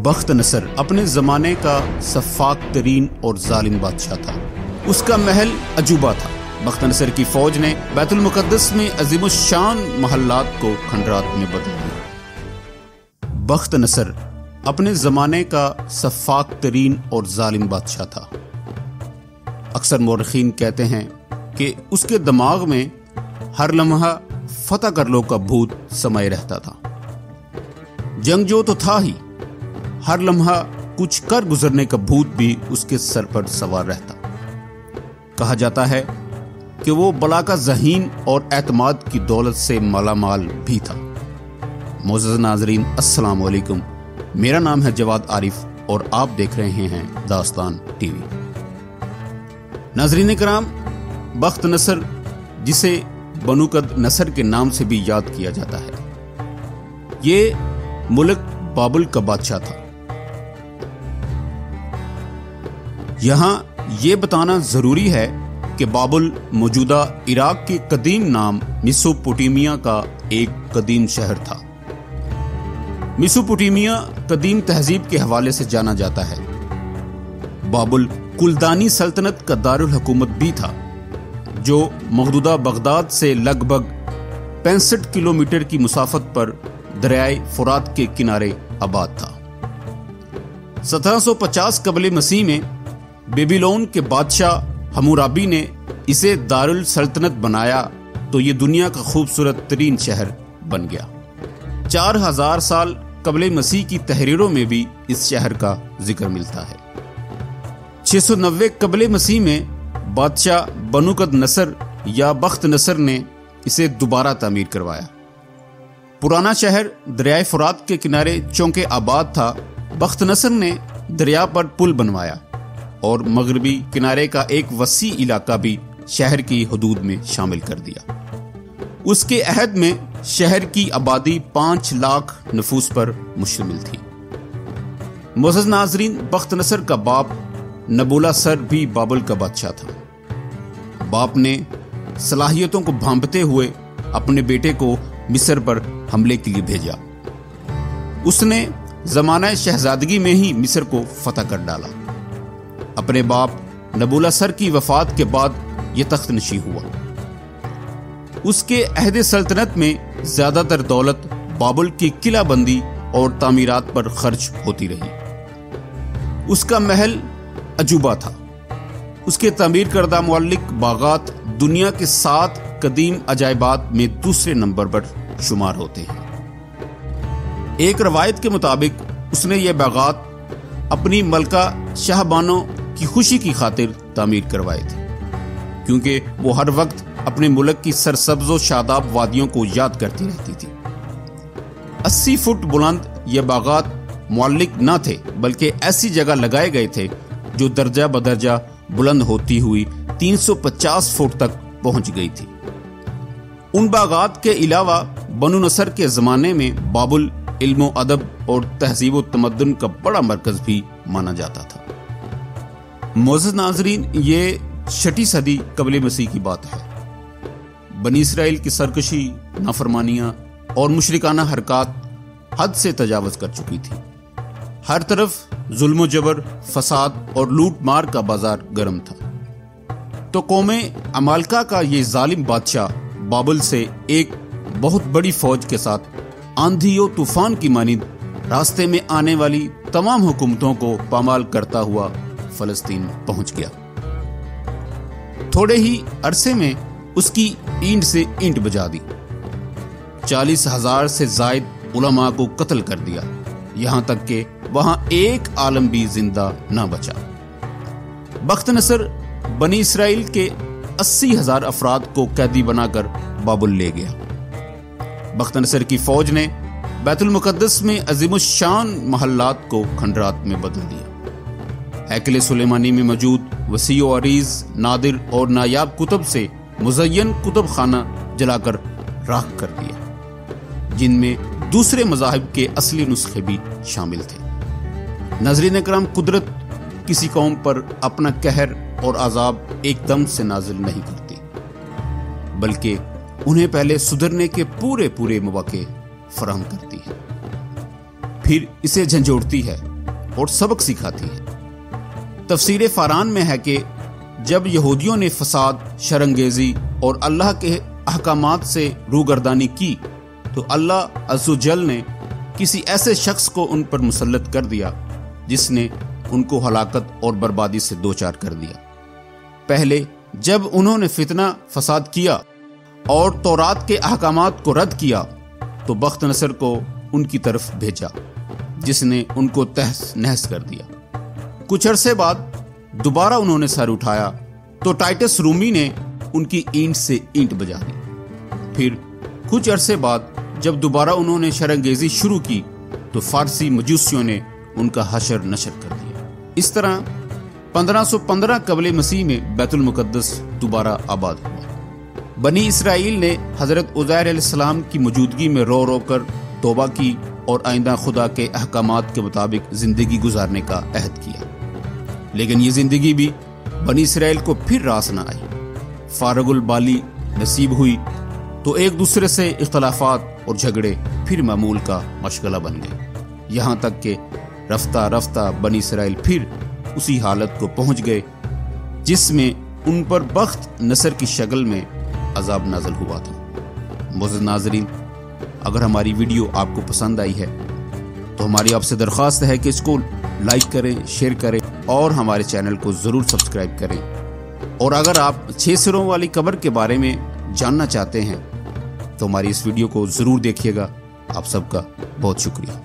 بخت نصر اپنے زمانے کا سفاک ترین اور ظالم بادشاہ تھا۔ اس کا محل عجوبہ تھا۔ بخت نصر کی فوج نے بیت المقدس میں عظیم الشان محلات کو کھنڈرات میں بدل دیا۔ بخت نصر اپنے زمانے کا سفاک ترین اور ظالم بادشاہ تھا۔ اکثر مورخین کہتے ہیں کہ اس کے دماغ میں ہر لمحہ فتح کر لو کا بھوت سمائے رہتا تھا۔ جنگجو تو تھا ہی، ہر لمحہ کچھ کر گزرنے کا بھوت بھی اس کے سر پر سوار رہتا۔ کہا جاتا ہے کہ وہ بلا کا ذہین اور اعتماد کی دولت سے مالا مال بھی تھا۔ معزز ناظرین، السلام علیکم، میرا نام ہے جواد عارف اور آپ دیکھ رہے ہیں داستان ٹی وی۔ ناظرین کرام، بخت نصر، جسے بنو قد نصر کے نام سے بھی یاد کیا جاتا ہے، یہ ملک بابل کا بادشاہ تھا۔ یہاں یہ بتانا ضروری ہے کہ بابل موجودہ عراق کے قدیم نام میسوپوٹیمیا کا ایک قدیم شہر تھا۔ میسوپوٹیمیا قدیم تہذیب کے حوالے سے جانا جاتا ہے۔ بابل کلدانی سلطنت کا دارالحکومت بھی تھا، جو مقبوضہ بغداد سے لگ بھگ 65 کلومیٹر کی مسافت پر دریائے فرات کے کنارے آباد تھا۔ 1750 قبل مسیح میں بیبیلون کے بادشاہ حمورابی نے اسے دارالسلطنت بنایا تو یہ دنیا کا خوبصورت ترین شہر بن گیا۔ 4000 سال قبل مسیح کی تحریروں میں بھی اس شہر کا ذکر ملتا ہے۔ 690 قبل مسیح میں بادشاہ بنو قد نصر یا بخت نصر نے اسے دوبارہ تعمیر کروایا۔ پرانا شہر دریائے فرات کے کنارے چونکہ آباد تھا، بخت نصر نے دریا پر پل بنوایا اور مغربی کنارے کا ایک وسیع علاقہ بھی شہر کی حدود میں شامل کر دیا۔ اس کے عہد میں شہر کی آبادی 5 لاکھ نفوس پر مشتمل تھی۔ معزز ناظرین، بخت نصر کا باپ نبولا سر بھی بابل کا بادشاہ تھا۔ باپ نے صلاحیتوں کو بھانپتے ہوئے اپنے بیٹے کو مصر پر حملے کے لیے بھیجا۔ اس نے زمانہ شہزادگی میں ہی مصر کو فتح کر ڈالا۔ اپنے باپ نبولا سر کی وفات کے بعد یہ تخت نشین ہوا۔ اس کے عہد سلطنت میں زیادہ تر دولت بابل کی قلعہ بندی اور تعمیرات پر خرچ ہوتی رہی۔ اس کا محل عجوبہ تھا۔ اس کے تعمیر کردہ معلق باغات دنیا کے 7 قدیم عجائبات میں دوسرے نمبر پر شمار ہوتے ہیں۔ ایک روایت کے مطابق اس نے یہ باغات اپنی ملکہ شاہ بانو کی خوشی کی خاطر تعمیر کروائے تھے، کیونکہ وہ ہر وقت اپنے ملک کی سرسبز و شاداب وادیوں کو یاد کرتی رہتی تھی۔ 80 فٹ بلند یہ باغات معلق نہ تھے، بلکہ ایسی جگہ لگائے گئے تھے جو درجہ بدرجہ بلند ہوتی ہوئی 350 فٹ تک پہنچ گئی تھی۔ ان باغات کے علاوہ بنو نصر کے زمانے میں بابل علم و ادب اور تہذیب و تمدن کا بڑا مرکز بھی مانا جاتا تھا۔ معزز ناظرین، یہ 6 صدی قبل مسیح کی بات ہے۔ بنی اسرائیل کی سرکشی، نافرمانیاں اور مشرکانہ حرکات حد سے تجاوز کر چکی تھی۔ ہر طرف ظلم و جبر، فساد اور لوٹ مار کا بازار گرم تھا۔ تو قوم عمالقہ کا یہ ظالم بادشاہ بابل سے ایک بہت بڑی فوج کے ساتھ آندھی و طوفان کی مانند راستے میں آنے والی تمام حکومتوں کو پامال کرتا ہوا فلسطین پہنچ گیا۔ تھوڑے ہی عرصے میں اس کی اینٹ سے اینٹ بجا دی، 40,000 سے زائد علماء کو قتل کر دیا، یہاں تک کہ وہاں ایک عالم بھی زندہ نہ بچا۔ بخت نصر بنی اسرائیل کے 80,000 افراد کو قیدی بنا کر بابل لے گیا۔ بخت نصر کی فوج نے بیت المقدس میں عظیم الشان محلات کو کھنڈرات میں بدل دیا۔ ہیکل سلیمانی میں موجود وسیع و عریض، نادر اور نایاب کتب سے مزین کتب خانہ جلا کر راکھ کر دیا، جن میں دوسرے مذاہب کے اصلی نسخے بھی شامل تھے۔ ناظرین کرام، قدرت کسی قوم پر اپنا قہر اور عذاب ایک دم سے نازل نہیں کرتی، بلکہ انہیں پہلے سدھرنے کے پورے مواقع فراہم کرتی ہے، پھر اسے جھنجھوڑتی ہے اور سبق سکھاتی ہے۔ تفسیر فاران میں ہے کہ جب یہودیوں نے فساد، شرانگیزی اور اللہ کے احکامات سے روگردانی کی تو اللہ عز و جل نے کسی ایسے شخص کو ان پر مسلط کر دیا جس نے ان کو ہلاکت اور بربادی سے دوچار کر دیا۔ پہلے جب انہوں نے فتنہ فساد کیا اور تورات کے احکامات کو رد کیا تو بخت نصر کو ان کی طرف بھیجا جس نے ان کو تہس نہس کر دیا۔ کچھ عرصے بعد دوبارہ انہوں نے سر اٹھایا تو ٹائٹس رومی نے ان کی اینٹ سے اینٹ بجا دی۔ پھر کچھ عرصے بعد جب دوبارہ انہوں نے شرانگیزی شروع کی تو فارسی مجوسیوں نے ان کا حشر نشر کر دیا۔ اس طرح 1515 قبل مسیح میں بیت المقدس دوبارہ آباد ہوا۔ بنی اسرائیل نے حضرت عزیر علیہ السلام کی موجودگی میں رو رو کر توبہ کی اور آئندہ خدا کے احکامات کے مطابق زندگی گزارنے کا عہد کیا، لیکن یہ زندگی بھی بنی اسرائیل کو پھر راس نہ آئی۔ فارغ البالی نصیب ہوئی تو ایک دوسرے سے اختلافات اور جھگڑے پھر معمول کا مشغلہ بن گئے، یہاں تک کہ رفتہ رفتہ بنی اسرائیل پھر اسی حالت کو پہنچ گئے جس میں ان پر بخت نصر کی شکل میں عذاب نازل ہوا تھا۔ معزز ناظرین، اگر ہماری ویڈیو آپ کو پسند آئی ہے تو ہماری آپ سے درخواست ہے کہ اس کو لائک کریں، شیئر کریں اور ہمارے چینل کو ضرور سبسکرائب کریں۔ اور اگر آپ 6 سروں والی قبر کے بارے میں جاننا چاہتے ہیں تو ہماری اس ویڈیو کو ضرور دیکھیے گا۔ آپ سب کا بہت شکریہ۔